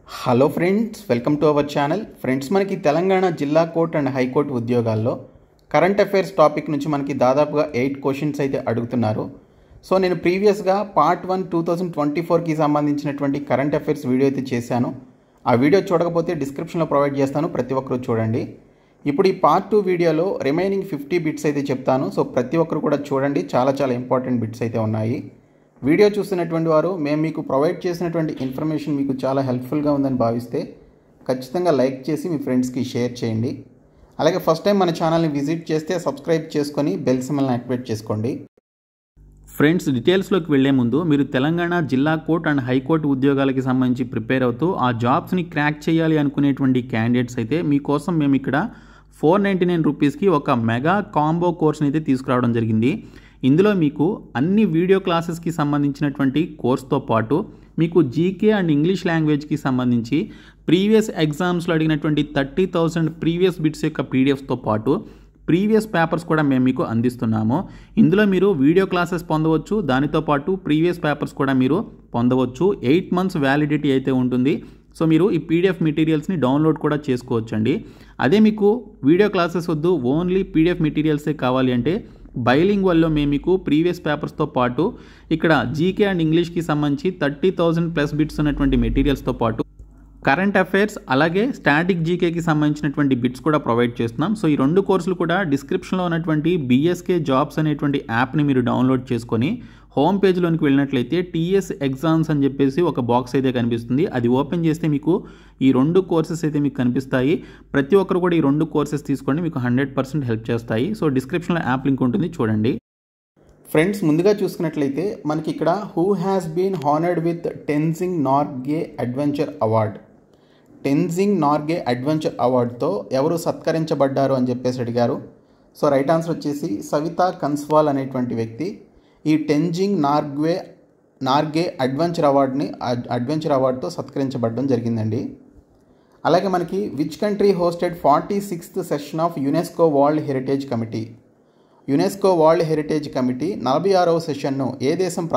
Hello friends, welcome to our channel. Friends, మనకి తెలంగాణ జిల్లా court and high court ఉద్యోగాల్లో current affairs topic నుంచి మనకి దాదాపుగా 8 క్వశ్చన్స్ అయితే అడుగుతున్నారు. సో నేను ప్రీవియస్గా పార్ట్ 1 2024కి సంబంధించినటువంటి కరెంట్ అఫైర్స్ వీడియో అయితే చేశాను. ఆ వీడియో చూడకపోతే డిస్క్రిప్షన్లో ప్రొవైడ్ చేస్తాను, ప్రతి ఒక్కరు చూడండి. ఇప్పుడు ఈ పార్ట్ 2 వీడియోలో రిమైనింగ్ 50 బిట్స్ అయితే చెప్తాను. సో ప్రతి ఒక్కరు కూడా చూడండి, చాలా ఇంపార్టెంట్ బిట్స్ అయితే ఉన్నాయి. వీడియో చూస్తున్నటువంటి వారు మేము మీకు ప్రొవైడ్ చేసినటువంటి ఇన్ఫర్మేషన్ మీకు చాలా హెల్ప్ఫుల్గా ఉందని భావిస్తే ఖచ్చితంగా లైక్ చేసి మీ ఫ్రెండ్స్కి షేర్ చేయండి. అలాగే ఫస్ట్ టైం మన ఛానల్ని విజిట్ చేస్తే సబ్స్క్రైబ్ చేసుకొని బెల్ సింబల్ని యాక్టివేట్ చేసుకోండి. ఫ్రెండ్స్, డీటెయిల్స్లోకి వెళ్లే ముందు మీరు తెలంగాణ జిల్లా కోర్ట్ అండ్ హైకోర్టు ఉద్యోగాలకి సంబంధించి ప్రిపేర్ అవుతూ ఆ జాబ్స్ని క్రాక్ చేయాలి అనుకునేటువంటి క్యాండిడేట్స్ అయితే మీకోసం మేము ఇక్కడ 499 రూపీస్కి ఒక మెగా కాంబో కోర్స్ని అయితే తీసుకురావడం జరిగింది. ఇందులో మీకు అన్ని వీడియో క్లాసెస్కి సంబంధించినటువంటి కోర్స్తో పాటు మీకు జీకే అండ్ ఇంగ్లీష్ లాంగ్వేజ్కి సంబంధించి ప్రీవియస్ ఎగ్జామ్స్లో అడిగినటువంటి 30,000 ప్రీవియస్ బిట్స్ యొక్క పీడిఎఫ్స్తో పాటు ప్రీవియస్ పేపర్స్ కూడా మేము మీకు అందిస్తున్నాము. ఇందులో మీరు వీడియో క్లాసెస్ పొందవచ్చు, దానితో పాటు ప్రీవియస్ పేపర్స్ కూడా మీరు పొందవచ్చు. 8 months వ్యాలిడిటీ అయితే ఉంటుంది. సో మీరు ఈ పీడిఎఫ్ మెటీరియల్స్ని డౌన్లోడ్ కూడా చేసుకోవచ్చండి. అదే మీకు వీడియో క్లాసెస్ వద్దు, ఓన్లీ పీడిఎఫ్ మెటీరియల్సే కావాలి అంటే బైలింగ్వల్లో మేము మీకు ప్రీవియస్ పేపర్స్తో పాటు ఇక్కడ జీకే అండ్ ఇంగ్లీష్కి సంబంధించి 30,000+ బిట్స్ ఉన్నటువంటి మెటీరియల్స్తో పాటు కరెంట్ అఫైర్స్ అలాగే స్టాటిక్ జీకేకి సంబంధించినటువంటి బిట్స్ కూడా ప్రొవైడ్ చేస్తున్నాం. సో ఈ 2 కోర్సులు కూడా డిస్క్రిప్షన్లో ఉన్నటువంటి బీఎస్కే జాబ్స్ అనేటువంటి యాప్ని మీరు డౌన్లోడ్ చేసుకొని హోమ్ పేజ్లోనికి వెళ్ళినట్లయితే టీఎస్ ఎగ్జామ్స్ అని చెప్పేసి ఒక బాక్స్ అయితే కనిపిస్తుంది. అది ఓపెన్ చేస్తే మీకు ఈ 2 కోర్సెస్ అయితే మీకు కనిపిస్తాయి. ప్రతి ఒక్కరు కూడా ఈ 2 కోర్సెస్ తీసుకోండి, మీకు 100% హెల్ప్ చేస్తాయి. సో డిస్క్రిప్షన్లో యాప్ లింక్ ఉంటుంది, చూడండి. ఫ్రెండ్స్, ముందుగా చూసుకున్నట్లయితే మనకి ఇక్కడ who has been honoured with Tenzing Norgay adventure award. Tenzing Norgay adventure అవార్డ్తో ఎవరు సత్కరించబడ్డారు అని చెప్పేసి అడిగారు. సో రైట్ ఆన్సర్ వచ్చేసి సవితా కన్స్వాల్ అనేటువంటి వ్యక్తి ఈ టెన్జింగ్ నార్గే అడ్వెంచర్ అవార్డుతో సత్కరించబడడం జరిగిందండి. అలాగే మనకి which country hosted 46th session of UNESCO world heritage committee. UNESCO world heritage committee 46వ సెషన్ను ఏ దేశం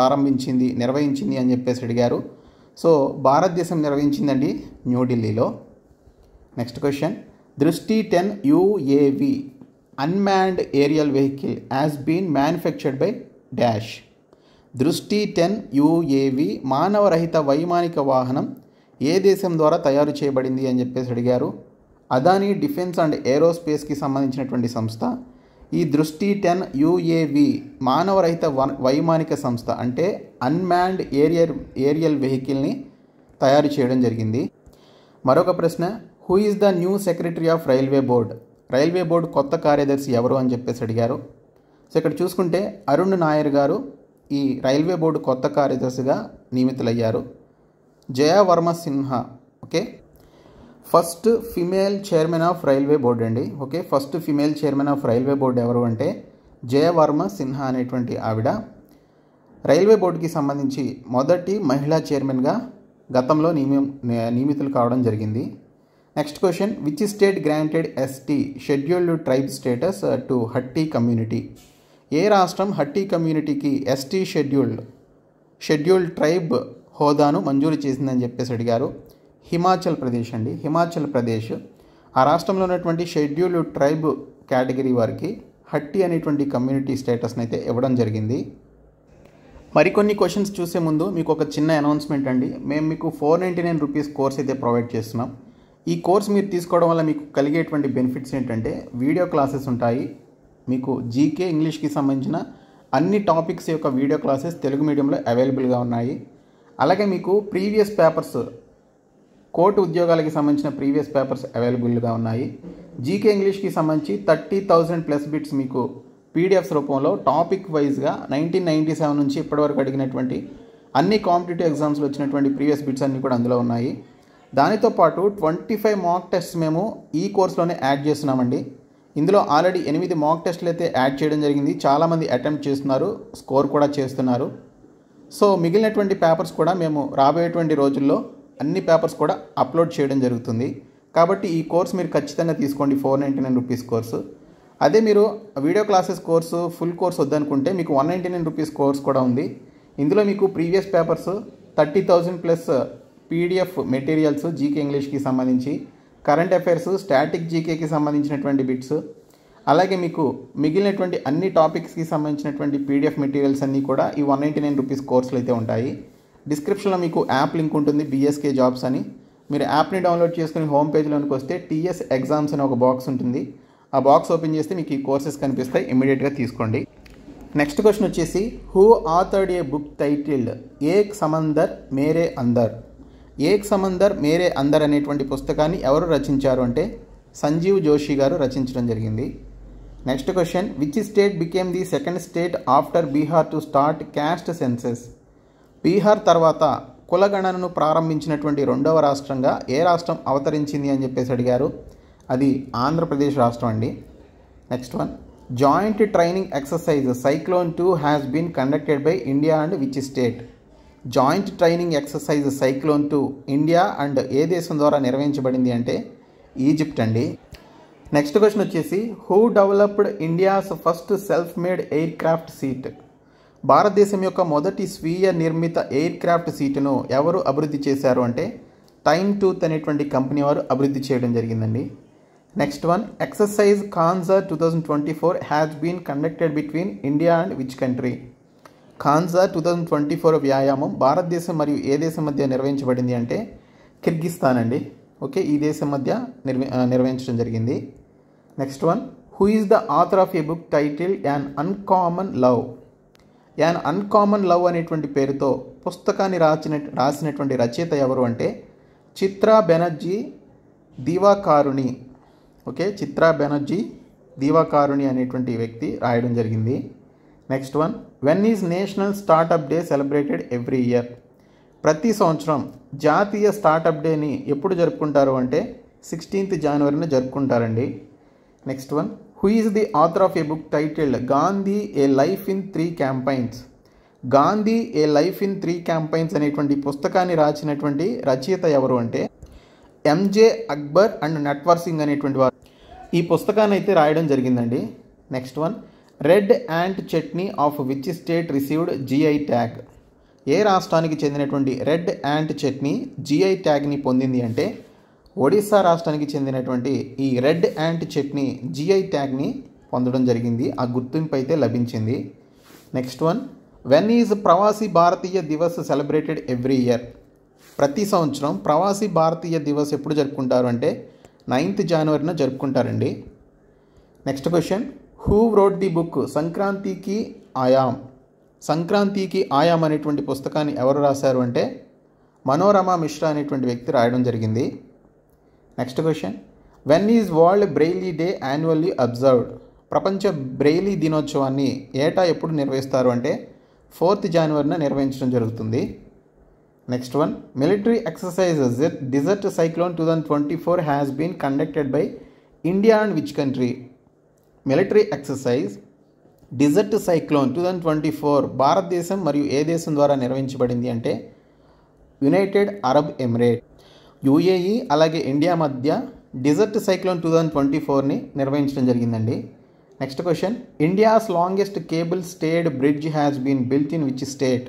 నిర్వహించింది అని చెప్పేసి అడిగారు. సో భారతదేశం నిర్వహించిందండి, న్యూఢిల్లీలో. Next question, Drishti 10 UAV unmanned aerial vehicle has been manufactured by dash. Drishti 10 UAV మానవరహిత వైమానిక వాహనం ఏ దేశం ద్వారా తయారు చేయబడింది అని చెప్పేసి అడిగారు. అదానీ డిఫెన్స్ అండ్ ఏరోస్పేస్కి సంబంధించినటువంటి సంస్థ ఈ దృష్టి 10 UAV మానవరహిత వైమానిక సంస్థ అంటే అన్మాన్డ్ ఏరియల్ వెహికల్ని తయారు చేయడం జరిగింది. మరొక ప్రశ్న, who is the new secretary of railway board. Railway board కొత్త కార్యదర్శి ఎవరు అని చెప్పేసి అడిగారు. సో ఇక్కడ చూసుకుంటే అరుణ్ నాయర్ గారు ఈ రైల్వే బోర్డు కొత్త కార్యదర్శిగా నియమితులయ్యారు. Jayavarma Sinha, okay, first female chairman of railway board అండి. Okay, first female chairman of railway board ఎవరు అంటే జయవర్మ సిన్హా అనేటువంటి ఆవిడ రైల్వే బోర్డుకి సంబంధించి మొదటి మహిళా చైర్మన్గా గతంలో నియమితులు కావడం జరిగింది. Next question, which state granted ST scheduled tribe status to Hatti community. ఏ రాష్ట్రం హట్టి కమ్యూనిటీకి ST షెడ్యూల్డ్ ట్రైబ్ హోదాను మంజూరు చేసిందని చెప్పేసి అడిగారు. హిమాచల్ ప్రదేశ్ అండి, హిమాచల్ ప్రదేశ్. ఆ రాష్ట్రంలో ఉన్నటువంటి షెడ్యూల్డ్ ట్రైబ్ కేటగిరీ వారికి హట్టి అనేటువంటి కమ్యూనిటీ స్టేటస్ని అయితే ఇవ్వడం జరిగింది. మరికొన్ని క్వశ్చన్స్ చూసే ముందు మీకు ఒక చిన్న అనౌన్స్మెంట్ అండి. మేము మీకు 499 రూపీస్ కోర్స్ అయితే ప్రొవైడ్ చేస్తున్నాం. ఈ కోర్స్ మీరు తీసుకోవడం వల్ల మీకు కలిగేటువంటి బెనిఫిట్స్ ఏంటంటే వీడియో క్లాసెస్ ఉంటాయి, మీకు జీకే ఇంగ్లీష్కి సంబంధించిన అన్ని టాపిక్స్ యొక్క వీడియో క్లాసెస్ తెలుగు మీడియంలో అవైలబుల్గా ఉన్నాయి. అలాగే మీకు ప్రీవియస్ పేపర్స్, కోర్టు ఉద్యోగాలకి సంబంధించిన ప్రీవియస్ పేపర్స్ అవైలబుల్గా ఉన్నాయి. జీకే ఇంగ్లీష్కి సంబంధించి 30,000+ బిట్స్ మీకు పీడిఎఫ్స్ రూపంలో టాపిక్ వైజ్గా 1997 నుంచి ఇప్పటివరకు అడిగినటువంటి అన్ని కాంపిటేటివ్ ఎగ్జామ్స్లో వచ్చినటువంటి ప్రీవియస్ బిట్స్ అన్నీ కూడా అందులో ఉన్నాయి. దానితో పాటు 25 మాక్ టెస్ట్స్ మేము ఈ కోర్సులోనే యాడ్ చేస్తున్నామండి. ఇందులో ఆల్రెడీ 8 మాక్ టెస్ట్లు అయితే యాడ్ చేయడం జరిగింది. చాలామంది అటెంప్ట్ చేస్తున్నారు, స్కోర్ కూడా చేస్తున్నారు. సో మిగిలినటువంటి పేపర్స్ కూడా మేము రాబోయేటువంటి రోజుల్లో అన్ని పేపర్స్ కూడా అప్లోడ్ చేయడం జరుగుతుంది. కాబట్టి ఈ కోర్స్ మీరు ఖచ్చితంగా తీసుకోండి, 499 రూపీస్ కోర్సు. అదే మీరు video classes course full course వద్దనుకుంటే మీకు 199 రూపీస్ కోర్స్ కూడా ఉంది. ఇందులో మీకు previous papers 30,000+ PDF materials GK ఇంగ్లీష్కి సంబంధించి, కరెంట్ అఫైర్స్, స్టాటిక్ జీకేకి సంబంధించినటువంటి బిట్స్, అలాగే మీకు మిగిలినటువంటి అన్ని టాపిక్స్కి సంబంధించినటువంటి పీడిఎఫ్ మెటీరియల్స్ అన్నీ కూడా ఈ 199 రూపీస్ కోర్సులు అయితే ఉంటాయి. డిస్క్రిప్షన్లో మీకు యాప్ లింక్ ఉంటుంది, బీఎస్కే జాబ్స్ అని. మీరు యాప్ని డౌన్లోడ్ చేసుకుని హోమ్ పేజ్లోనికి వస్తే టీఎస్ ఎగ్జామ్స్ అని ఒక బాక్స్ ఉంటుంది. ఆ బాక్స్ ఓపెన్ చేస్తే మీకు ఈ కోర్సెస్ కనిపిస్తాయి, ఇమీడియట్గా తీసుకోండి. నెక్స్ట్ క్వశ్చన్ వచ్చేసి, who authored a book titled Ek Samandar Mere Andar. Ek Samandar Mere అందర్ అనేటువంటి పుస్తకాన్ని ఎవరు రచించారు అంటే సంజీవ్ జోషి గారు రచించడం జరిగింది. Next question, which state became the second state after Bihar to start caste senses. Bihar తర్వాత కులగణనను ప్రారంభించినటువంటి రెండవ రాష్ట్రంగా ఏ రాష్ట్రం అవతరించింది అని చెప్పేసి అడిగారు. అది ఆంధ్రప్రదేశ్ రాష్ట్రం అండి. Next one, joint training exercise cyclone 2 has been conducted by India and which state. Joint training exercise cyclone 2 India and ఏ దేశం ద్వారా నిర్వహించబడింది అంటే ఈజిప్ట్ అండి. నెక్స్ట్ క్వశ్చన్ వచ్చేసి, who developed India's first self made aircraft seat. భారతదేశం యొక్క మొదటి స్వీయ నిర్మిత ఎయిర్ క్రాఫ్ట్ సీటును ఎవరు అభివృద్ధి చేశారు అంటే టైమ్ టూత్ అనేటువంటి కంపెనీ వారు అభివృద్ధి చేయడం జరిగిందండి. Next one, exercise Khanjar 2024 has been conducted between India and which country. Khanjar 2024 వ్యాయామం భారతదేశం మరియు ఏ దేశం మధ్య నిర్వహించబడింది అంటే కిర్గిస్తాన్ అండి. ఓకే, ఈ దేశం మధ్య నిర్వహించడం జరిగింది. Next one, who is the author of a book title an uncommon love. An uncommon love అనేటువంటి పేరుతో పుస్తకాన్ని రాసినటువంటి రచయిత ఎవరు అంటే చిత్రా బెనర్జీ దివాకారుణి. ఓకే, చిత్రా బెనర్జీ దివాకారుణి అనేటువంటి వ్యక్తి రాయడం జరిగింది. Next one, when is national startup day celebrated every year. ప్రతి సంవత్సరం జాతీయ స్టార్టప్ డేని ఎప్పుడు జరుపుకుంటారు అంటే 16th జనవరిని జరుపుకుంటారండి. Next one, who is the author of a book titled Gandhi a life in 3 campaigns. Gandhi a life in 3 campaigns అనేటువంటి పుస్తకాన్ని రాసినటువంటి రచయిత ఎవరు అంటే ఎంజే అక్బర్ అండ్ నట్వర్ సింగ్ అనేటువంటి వారు ఈ పుస్తకాన్ని అయితే రాయడం జరిగిందండి. Next one, red ant chutney of which state received GI tag. ఏ రాష్ట్రానికి చెందినటువంటి రెడ్ యాంట్ చట్నీ జిఐ ట్యాగ్ని పొందింది అంటే ఒడిశా రాష్ట్రానికి చెందినటువంటి ఈ రెడ్ యాంట్ చట్నీ జిఐ ట్యాగ్ని పొందడం జరిగింది. ఆ గుర్తింపు అయితే లభించింది. Next one, when is Pravasi Bharatiya Divas celebrated every year. ప్రతి సంవత్సరం ప్రవాసీ భారతీయ దివస్ ఎప్పుడు జరుపుకుంటారు అంటే 9th జనవరిన జరుపుకుంటారండి. Next question, who wrote the book సంక్రాంతికి ఆయామ్. సంక్రాంతికి ఆయామ్ అనేటువంటి పుస్తకాన్ని ఎవరు రాశారు అంటే మనోరమ మిశ్రా అనేటువంటి వ్యక్తి రాయడం జరిగింది. Next question, when is world Braille day annually observed. ప్రపంచ బ్రెయిలీ దినోత్సవాన్ని ఏటా ఎప్పుడు నిర్వహిస్తారు అంటే 4th జనవరిన నిర్వహించడం జరుగుతుంది. Next one, military exercise Desert Cyclone 2024 has been conducted by India and which country. Military exercise Desert Cyclone 2024 భారతదేశం మరియు ఏ దేశం ద్వారా నిర్వహించబడింది అంటే యునైటెడ్ అరబ్ ఎమిరేట్ యుఏఈ అలాగే ఇండియా మధ్య డిజర్ట్ సైక్లోన్ 2024ని నిర్వహించడం జరిగిందండి. Next question, India's longest cable stayed bridge has been built in which state.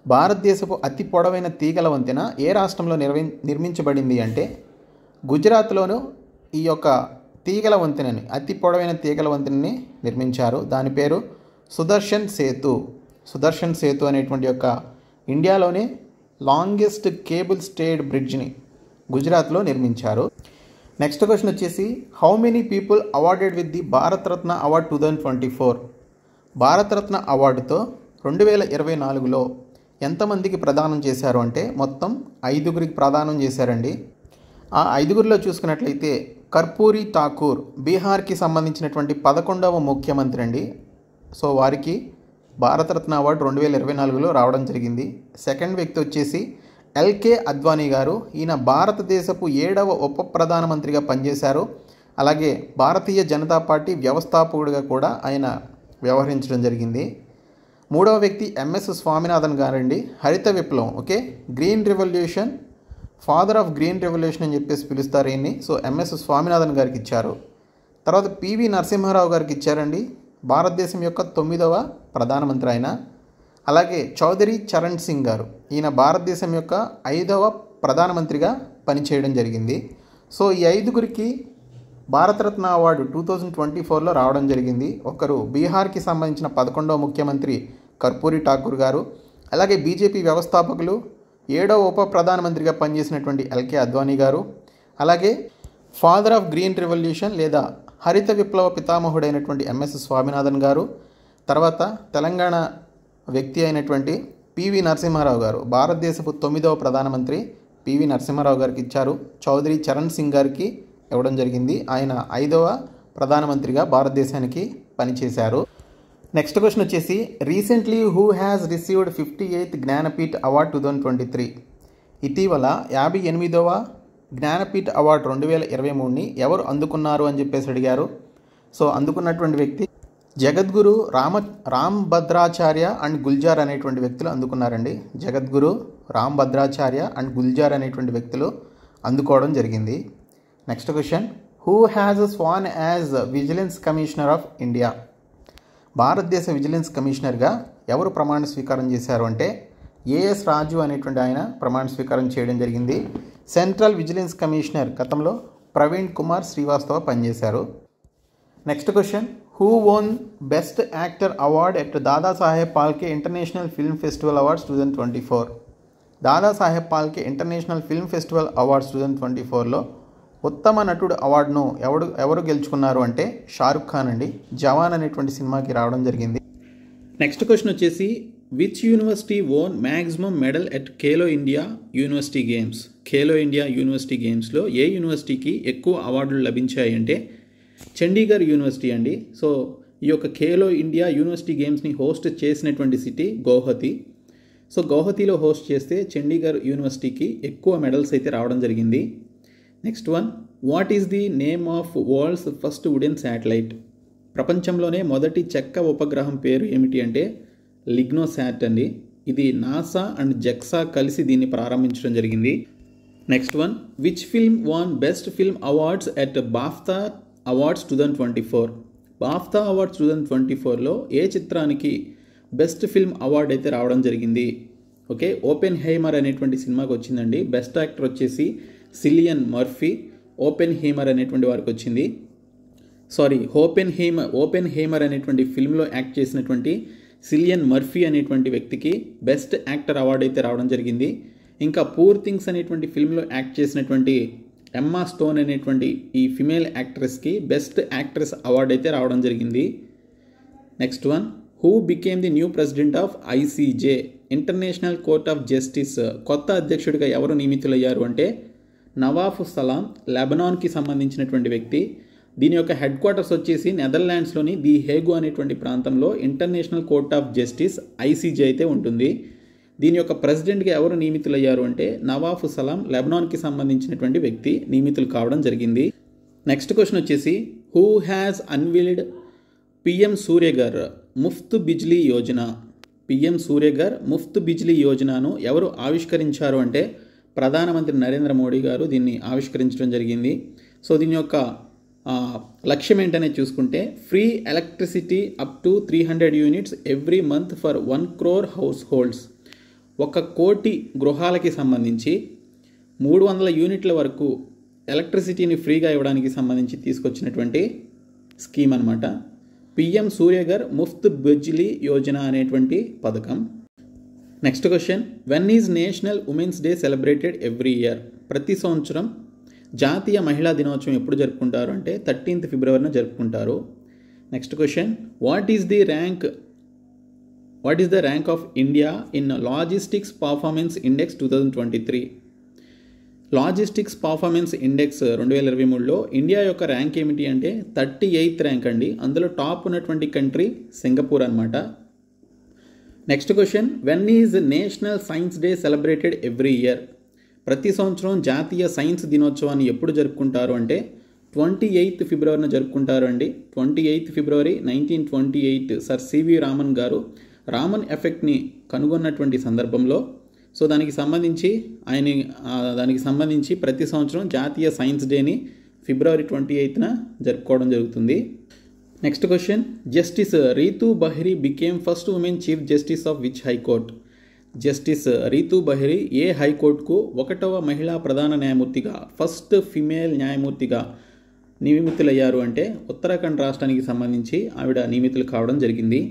భారతదేశపు అతి పొడవైన తీగల వంతెన ఏ రాష్ట్రంలో నిర్మించబడింది అంటే గుజరాత్లోను ఈ యొక్క తీగల వంతెనని అతి పొడవైన తీగల వంతెనని నిర్మించారు. దాని పేరు సుదర్శన్ సేతు. సుదర్శన్ సేతు అనేటువంటి యొక్క ఇండియాలోనే లాంగెస్ట్ కేబుల్ స్టేడ్ బ్రిడ్జ్ని గుజరాత్లో నిర్మించారు. నెక్స్ట్ క్వశ్చన్ వచ్చేసి, how many people awarded with the Bharat Ratna award 2024. Bharat Ratna అవార్డుతో 2024లో ఎంతమందికి ప్రదానం చేశారు అంటే మొత్తం 5గురికి ప్రదానం చేశారండి. ఆ 5గురిలో చూసుకున్నట్లయితే కర్పూరి ఠాకూర్ బీహార్కి సంబంధించినటువంటి 11వ ముఖ్యమంత్రి అండి. సో వారికి భారతరత్న అవార్డు 2024లో రావడం జరిగింది. సెకండ్ వ్యక్తి వచ్చేసి ఎల్కే అద్వానీ గారు. ఈయన భారతదేశపు 7వ ఉప ప్రధానమంత్రిగా పనిచేశారు. అలాగే భారతీయ జనతా పార్టీ వ్యవస్థాపకుడిగా కూడా ఆయన వ్యవహరించడం జరిగింది. మూడవ వ్యక్తి ఎంఎస్ స్వామినాథన్ గారండి. హరిత విప్లవం, okay, green revolution, father of green revolution అని చెప్పేసి పిలుస్తారు ఈయన్ని. సో ఎంఎస్ స్వామినాథన్ గారికి ఇచ్చారు. తర్వాత పివి నరసింహారావు గారికి ఇచ్చారండి, భారతదేశం యొక్క 9వ ప్రధానమంత్రి ఆయన. అలాగే చౌదరి చరణ్ సింగ్ గారు, ఈయన భారతదేశం యొక్క 5వ ప్రధానమంత్రిగా పనిచేయడం జరిగింది. సో ఈ 5గురికి భారతరత్న అవార్డు 2024లో రావడం జరిగింది. ఒకరు బీహార్కి సంబంధించిన 11వ ముఖ్యమంత్రి కర్పూరి ఠాకూర్ గారు, అలాగే బీజేపీ వ్యవస్థాపకులు 7వ ఉప ప్రధానమంత్రిగా పనిచేసినటువంటి ఎల్కే అద్వానీ గారు, అలాగే ఫాదర్ ఆఫ్ గ్రీన్ రెవల్యూషన్ లేదా హరిత విప్లవ పితామహుడైనటువంటి ఎంఎస్ స్వామినాథన్ గారు, తర్వాత తెలంగాణ వ్యక్తి అయినటువంటి పివి నరసింహారావు గారు, భారతదేశపు 9వ ప్రధానమంత్రి పివి నరసింహారావు గారికి ఇచ్చారు. చౌదరి చరణ్ సింగ్ గారికి ఇవ్వడం జరిగింది. ఆయన 5వ ప్రధానమంత్రిగా భారతదేశానికి పనిచేశారు. నెక్స్ట్ క్వశ్చన్ వచ్చేసి recently who has received 58th Jnanpith award 2023. ఇటీవల 58వ జ్ఞానపీఠ్ అవార్డు 2023ని ఎవరు అందుకున్నారు అని చెప్పేసి అడిగారు. సో అందుకున్నటువంటి వ్యక్తి జగద్గురు రామ్ భద్రాచార్య అండ్ గుల్జార్ అనేటువంటి వ్యక్తులు అందుకున్నారండి. జగద్గురు రామ్ భద్రాచార్య అండ్ గుల్జార్ అనేటువంటి వ్యక్తులు అందుకోవడం జరిగింది. Next question who has sworn as vigilance commissioner of India. భారతదేశ విజిలెన్స్ కమిషనర్గా ఎవరు ప్రమాణ స్వీకారం చేశారు అంటే ఏఎస్ రాజు అనేటువంటి ఆయన ప్రమాణ స్వీకారం చేయడం జరిగింది. సెంట్రల్ విజిలెన్స్ కమిషనర్ గతంలో ప్రవీణ్ కుమార్ శ్రీవాస్తవ పనిచేశారు. Next question who won best actor award at Dadasaheb Phalke international film festival awards 2024. Dadasaheb Phalke international film festival awards 2024లో ఉత్తమ నటుడు అవార్డును ఎవరు గెలుచుకున్నారు అంటే షారుఖ్ ఖాన్ అండి. జవాన్ అనేటువంటి సినిమాకి రావడం జరిగింది. నెక్స్ట్ క్వశ్చన్ వచ్చేసి which university own maximum medal at Khelo India university games. Khelo India university గేమ్స్లో ఏ యూనివర్సిటీకి ఎక్కువ అవార్డులు లభించాయి అంటే చండీగఢ్ యూనివర్సిటీ అండి. సో ఈ యొక్క ఖేలో ఇండియా యూనివర్సిటీ గేమ్స్ని హోస్ట్ చేసినటువంటి సిటీ గౌహతి. సో గౌహతిలో హోస్ట్ చేస్తే చండీగఢ్ యూనివర్సిటీకి ఎక్కువ మెడల్స్ అయితే రావడం జరిగింది. Next one what is the name of world's first wooden satellite. ప్రపంచంలోనే మొదటి చెక్క ఉపగ్రహం పేరు ఏమిటి అంటే లిగ్నోసాట్ అండి. ఇది నాసా అండ్ జెక్సా కలిసి దీన్ని ప్రారంభించడం జరిగింది. Next one which film won best film awards at BAFTA awards 2024. BAFTA awards 2024లో ఏ చిత్రానికి బెస్ట్ ఫిల్మ్ అవార్డ్ అయితే రావడం జరిగింది. ఓకే, ఓపెన్ హైమర్ అనేటువంటి సినిమాకి వచ్చిందండి. బెస్ట్ యాక్టర్ వచ్చేసి సిలియన్ మర్ఫీ. ఓపెన్ హైమర్ అనేటువంటి వారికి వచ్చింది. ఓపెన్ హైమర్ అనేటువంటి ఫిల్మ్లో యాక్ట్ చేసినటువంటి సిలియన్ మర్ఫీ అనేటువంటి వ్యక్తికి బెస్ట్ యాక్టర్ అవార్డు అయితే రావడం జరిగింది. ఇంకా పూర్ థింగ్స్ అనేటువంటి ఫిల్మ్లో యాక్ట్ చేసినటువంటి ఎమ్మా స్టోన్ అనేటువంటి ఈ ఫిమేల్ యాక్ట్రెస్కి బెస్ట్ యాక్ట్రెస్ అవార్డు అయితే రావడం జరిగింది. Next one who became the new president of ICJ international court of justice. కొత్త అధ్యక్షుడిగా ఎవరు నియమితులయ్యారు అంటే నవాఫ్ సలాం, లెబనాన్కి సంబంధించినటువంటి వ్యక్తి. దీని యొక్క హెడ్ క్వార్టర్స్ వచ్చేసి నెదర్లాండ్స్లోని ది హేగు అనేటువంటి ప్రాంతంలో international court of justice ICJ అయితే ఉంటుంది. దీని యొక్క ప్రెసిడెంట్గా ఎవరు నియమితులయ్యారు అంటే నవాఫ్ సలాం, లెబనాన్కి సంబంధించినటువంటి వ్యక్తి నియమితులు కావడం జరిగింది. నెక్స్ట్ క్వశ్చన్ వచ్చేసి who has unveiled PM Surya Ghar Muft Bijli Yojana. PM Surya Ghar Muft Bijli యోజనను ఎవరు ఆవిష్కరించారు అంటే ప్రధానమంత్రి నరేంద్ర మోడీ గారు దీన్ని ఆవిష్కరించడం జరిగింది. సో దీని యొక్క లక్ష్యం ఏంటనేది చూసుకుంటే free electricity up to 300 units every month for 1 crore house holds. 1 కోటి గృహాలకి సంబంధించి 300 యూనిట్ల వరకు ఎలక్ట్రిసిటీని ఫ్రీగా ఇవ్వడానికి సంబంధించి తీసుకొచ్చినటువంటి స్కీమ్ అనమాట పిఎం సూర్యఘర్ ముఫ్త్ బిజ్లీ యోజన అనేటువంటి పథకం. Next question when is national women's day celebrated every year. ప్రతి సంవత్సరం జాతీయ మహిళా దినోత్సవం ఎప్పుడు జరుపుకుంటారు అంటే 13th ఫిబ్రవరిన జరుపుకుంటారు. Next question what is the rank of India in logistics performance index 2023. Logistics performance index 2023లో ఇండియా యొక్క ర్యాంక్ ఏమిటి అంటే 38th ర్యాంక్ అండి. అందులో టాప్ ఉన్నటువంటి కంట్రీ సింగపూర్ అనమాట. Next question when is national science day celebrated every year. ప్రతి సంవత్సరం జాతీయ సైన్స్ దినోత్సవాన్ని ఎప్పుడు జరుపుకుంటారు అంటే 28th ఫిబ్రవరిన జరుపుకుంటారు అండి. 28th ఫిబ్రవరి 1928 సర్ సివి రామన్ గారు రామన్ ఎఫెక్ట్ని కనుగొన్నటువంటి సందర్భంలో సో దానికి సంబంధించి ప్రతి సంవత్సరం జాతీయ సైన్స్ డేని ఫిబ్రవరి 28న జరుపుకోవడం జరుగుతుంది. Next question justice Ritu Bahri became first women chief justice of which high court. Justice Ritu Bahri ఏ హైకోర్టుకు 1వ మహిళా ప్రధాన న్యాయమూర్తిగా ఫస్ట్ ఫిమేల్ న్యాయమూర్తిగా నియమితులయ్యారు అంటే ఉత్తరాఖండ్ రాష్ట్రానికి సంబంధించి ఆవిడ నియమితులు కావడం జరిగింది.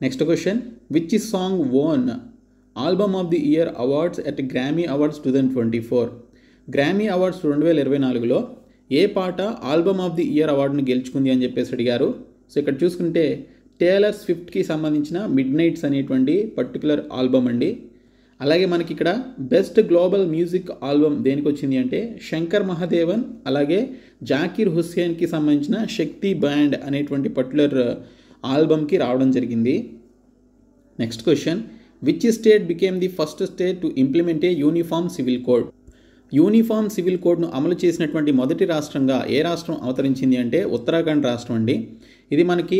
Next question, which song won album of the year awards at Grammy awards 2024? Grammy awards 2024లో ఏ పాట ఆల్బమ్ ఆఫ్ ది ఇయర్ అవార్డును గెలుచుకుంది అని చెప్పేసి అడిగారు. సో ఇక్కడ చూసుకుంటే టేలర్ స్విఫ్ట్కి సంబంధించిన మిడ్ నైట్స్ అనేటువంటి పర్టికులర్ ఆల్బమ్ అండి. అలాగే మనకి ఇక్కడ బెస్ట్ గ్లోబల్ మ్యూజిక్ ఆల్బమ్ దేనికి వచ్చింది అంటే శంకర్ మహాదేవన్ అలాగే జాకీర్ హుస్సేన్కి సంబంధించిన శక్తి బ్యాండ్ అనేటువంటి పర్టికులర్ ఆల్బమ్కి రావడం జరిగింది. Next question, which state became the first state to implement a uniform civil code? Uniform civil కోడ్ను అమలు చేసినటువంటి మొదటి రాష్ట్రంగా ఏ రాష్ట్రం అవతరించింది అంటే ఉత్తరాఖండ్ రాష్ట్రం అండి. ఇది మనకి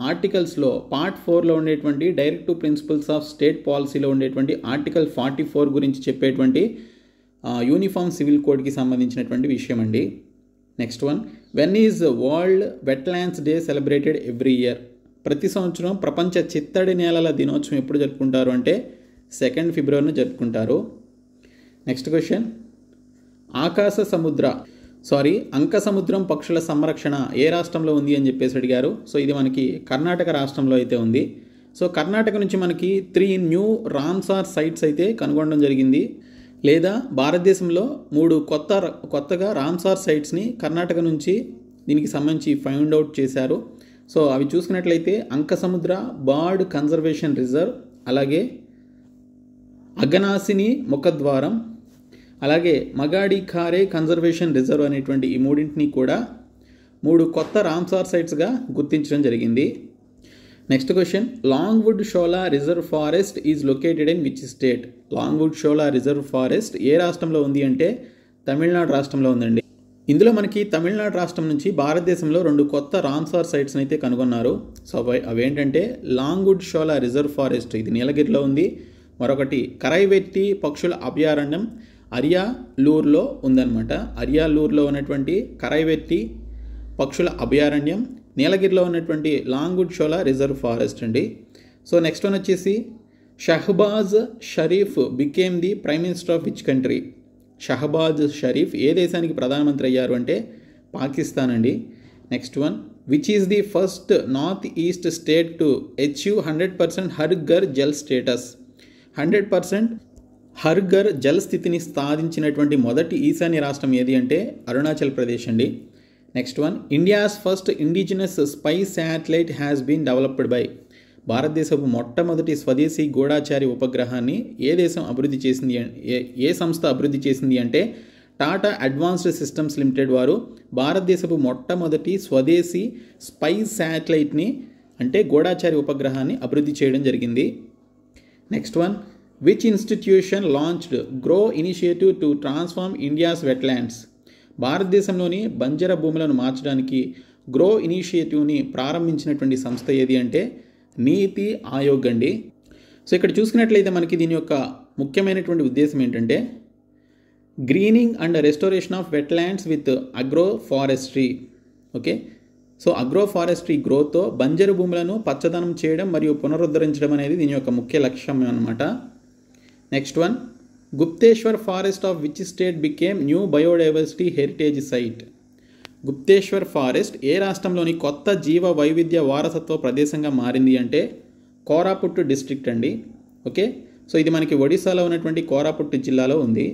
ఆర్టికల్స్లో పార్ట్ 4లో ఉండేటువంటి డైరెక్టివ్ ప్రిన్సిపల్స్ ఆఫ్ స్టేట్ పాలసీలో ఉండేటువంటి ఆర్టికల్ 44 గురించి చెప్పేటువంటి యూనిఫామ్ సివిల్ కోడ్కి సంబంధించినటువంటి విషయం అండి. Next one, when is world wetlands day celebrated every year? ప్రతి సంవత్సరం ప్రపంచ చిత్తడి నేలల దినోత్సవం ఎప్పుడు జరుపుకుంటారు అంటే 2 ఫిబ్రవరిని జరుపుకుంటారు. నెక్స్ట్ క్వశ్చన్, అంక సముద్రం పక్షుల సంరక్షణ ఏ రాష్ట్రంలో ఉంది అని చెప్పేసి అడిగారు. సో ఇది మనకి కర్ణాటక రాష్ట్రంలో అయితే ఉంది. సో కర్ణాటక నుంచి మనకి 3 న్యూ రామ్సార్ సైట్స్ అయితే కనుగొనడం జరిగింది. లేదా భారతదేశంలో 3 కొత్తగా రామ్సార్ సైట్స్ని కర్ణాటక నుంచి దీనికి సంబంధించి ఫైండ్ అవుట్ చేశారు. సో అవి చూసుకున్నట్లయితే అంక సముద్ర బర్డ్ కన్జర్వేషన్ రిజర్వ్, అలాగే అగనాసిని ముఖద్వారం, అలాగే మగాడి ఖారే కన్జర్వేషన్ రిజర్వ్ అనేటువంటి ఈ మూడింటిని కూడా 3 కొత్త రామ్సార్ సైట్స్గా గుర్తించడం జరిగింది. Next question, Longwood Shola reserve forest is located in which state? Longwood Shola reserve forest ఏ రాష్ట్రంలో ఉంది అంటే తమిళనాడు రాష్ట్రంలో ఉందండి. ఇందులో మనకి తమిళనాడు రాష్ట్రం నుంచి భారతదేశంలో 2 కొత్త రామ్సార్ సైట్స్ని అయితే కనుగొన్నారు. సో అవేంటంటే లాంగ్వుడ్ షోలా రిజర్వ్ ఫారెస్ట్ ఇది నీలగిరిలో ఉంది, మరొకటి కరైవెట్టి పక్షుల అభయారణ్యం అరియాలూర్లో ఉందన్నమాట. అరియాలూర్లో ఉన్నటువంటి కరైవెట్టి పక్షుల అభయారణ్యం నీలగిరిలో ఉన్నటువంటి లాంగ్వుడ్ షోలా రిజర్వ్ ఫారెస్ట్ అండి. సో నెక్స్ట్ వన్ వచ్చేసి Shahbaz Sharif became the prime minister of which country? Shahbaz Sharif ఏ దేశానికి ప్రధానమంత్రి అయ్యారు అంటే పాకిస్తాన్ అండి. Next one, which is the first north east state to achieve 100% Har Ghar Jal status? 100% Har Ghar Jal స్థితిని సాధించినటువంటి మొదటి ఈశాన్య రాష్ట్రం ఏది అంటే అరుణాచల్ ప్రదేశ్ అండి. Next one, India's first indigenous space satellite has been developed by? భారతదేశపు మొట్టమొదటి స్వదేశీ గూఢాచారి ఉపగ్రహాన్ని ఏ దేశం అభివృద్ధి చేసింది, ఏ సంస్థ అభివృద్ధి చేసింది అంటే టాటా అడ్వాన్స్డ్ సిస్టమ్స్ లిమిటెడ్ వారు భారతదేశపు మొట్టమొదటి స్వదేశీ స్పైస్ శాటిలైట్ని అంటే గూఢాచారి ఉపగ్రహాన్ని అభివృద్ధి చేయడం జరిగింది. Next one, which institution launched grow initiative to transform India's wetlands? భారతదేశంలోని బంజర భూములను మార్చడానికి గ్రో ఇనిషియేటివ్ని ప్రారంభించినటువంటి సంస్థ ఏది అంటే నీతి ఆయోగ్ అండి. సో ఇక్కడ చూసుకున్నట్లయితే మనకి దీని యొక్క ముఖ్యమైనటువంటి ఉద్దేశం ఏంటంటే greening and restoration of wetlands with agroforestry. Okay, so agroforestry గ్రోత్తో బంజరు భూములను పచ్చదనం చేయడం మరియు పునరుద్ధరించడం అనేది దీని యొక్క ముఖ్య లక్ష్యం అన్నమాట. Next one, Gupteswar forest of which state became new biodiversity heritage site? Gupteswar forest ఏ రాష్ట్రంలోని కొత్త జీవ వైవిధ్య వారసత్వ ప్రదేశంగా మారింది అంటే కోరాపుట్టు డిస్ట్రిక్ట్ అండి. ఓకే, సో ఇది మనకి ఒడిశాలో ఉన్నటువంటి కోరాపుట్టు జిల్లాలో ఉంది.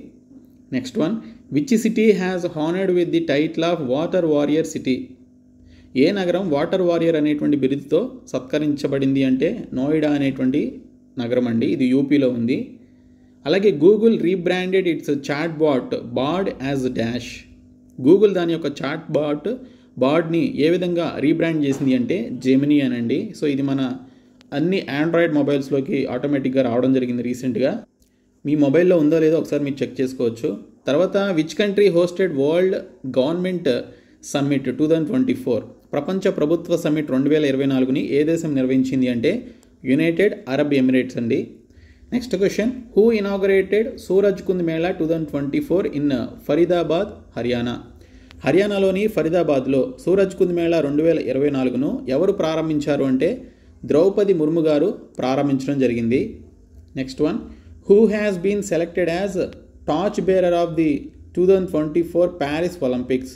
Next one, which city has honoured with the title of water warrior city? ఏ నగరం వాటర్ వారియర్ అనేటువంటి బిరుదుతో సత్కరించబడింది అంటే నోయిడా అనేటువంటి నగరం అండి. ఇది యూపీలో ఉంది. అలాగే Google rebranded its chatbot Bard as dash? Google దాని యొక్క చాట్ బార్డ్ని ఏ విధంగా రీబ్రాండ్ చేసింది అంటే జెమినీ అనండి. సో ఇది మన అన్ని ఆండ్రాయిడ్ మొబైల్స్లోకి ఆటోమేటిక్గా రావడం జరిగింది రీసెంట్గా. మీ మొబైల్లో ఉందో లేదో ఒకసారి మీరు చెక్ చేసుకోవచ్చు. తర్వాత which country hosted world government summit 2024? ప్రపంచ ప్రభుత్వ సమ్మిట్ 2024ని ఏ దేశం నిర్వహించింది అంటే యునైటెడ్ అరబ్ ఎమిరేట్స్ అండి. Next question, who inaugurated Suraj Kund Mela 2024 in Faridabad Haryana? హర్యానాలోని ఫరీదాబాద్లో సూరజ్ కుంద్ మేళా 2024ను ఎవరు ప్రారంభించారు అంటే ద్రౌపది ముర్ము గారు ప్రారంభించడం జరిగింది. Next one, who has been selected as torch bearer of the 2024 Paris Olympics.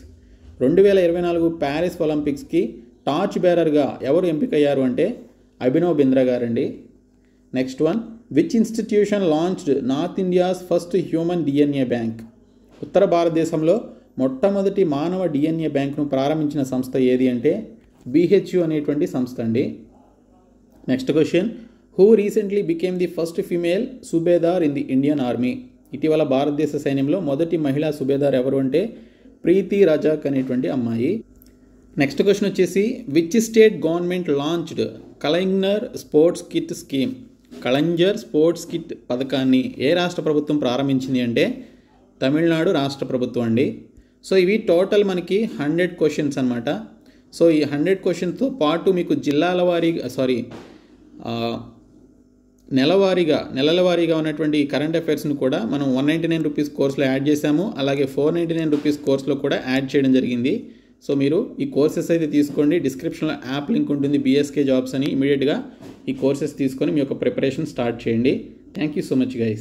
2024 Paris ఒలింపిక్స్కి టార్చ్ బేరర్గా ఎవరు ఎంపికయ్యారు అంటే అభినవ్ బింద్రా గారండి. Next one, which institution launched north India's first human DNA bank. ఉత్తర భారతదేశంలో మొట్టమొదటి మానవ డిఎన్ఏ బ్యాంక్ను ప్రారంభించిన సంస్థ ఏది అంటే BHU అనేటువంటి సంస్థ అండి. Next question, who recently became the first female subedar in the Indian army. ఇటీవల భారతదేశ సైన్యంలో మొదటి మహిళా సుబేదార్ ఎవరు అంటే ప్రీతి రజాక్ అనేటువంటి అమ్మాయి. నెక్స్ట్ క్వశ్చన్ వచ్చేసి, which state government launched Kalaignar sports kit scheme. Kalaignar sports kit పథకాన్ని ఏ రాష్ట్ర ప్రభుత్వం ప్రారంభించింది అంటే తమిళనాడు రాష్ట్ర ప్రభుత్వం అండి. సో ఇవి టోటల్ మనకి 100 క్వశ్చన్స్ అనమాట. సో ఈ 100 క్వశ్చన్స్తో పాటు మీకు జిల్లాల వారీగా నెలల వారీగా ఉన్నటువంటి కరెంట్ అఫైర్స్ని కూడా మనం 199 రూపీస్ కోర్సులో యాడ్ చేశాము. అలాగే 499 రూపీస్ కోర్సులో కూడా యాడ్ చేయడం జరిగింది. సో మీరు ఈ కోర్సెస్ అయితే తీసుకోండి. డిస్క్రిప్షన్లో యాప్ లింక్ ఉంటుంది, BSK జాబ్స్ అని. ఇమీడియట్గా ఈ కోర్సెస్ తీసుకొని మీ యొక్క ప్రిపరేషన్ స్టార్ట్ చేయండి. Thank you so much guys.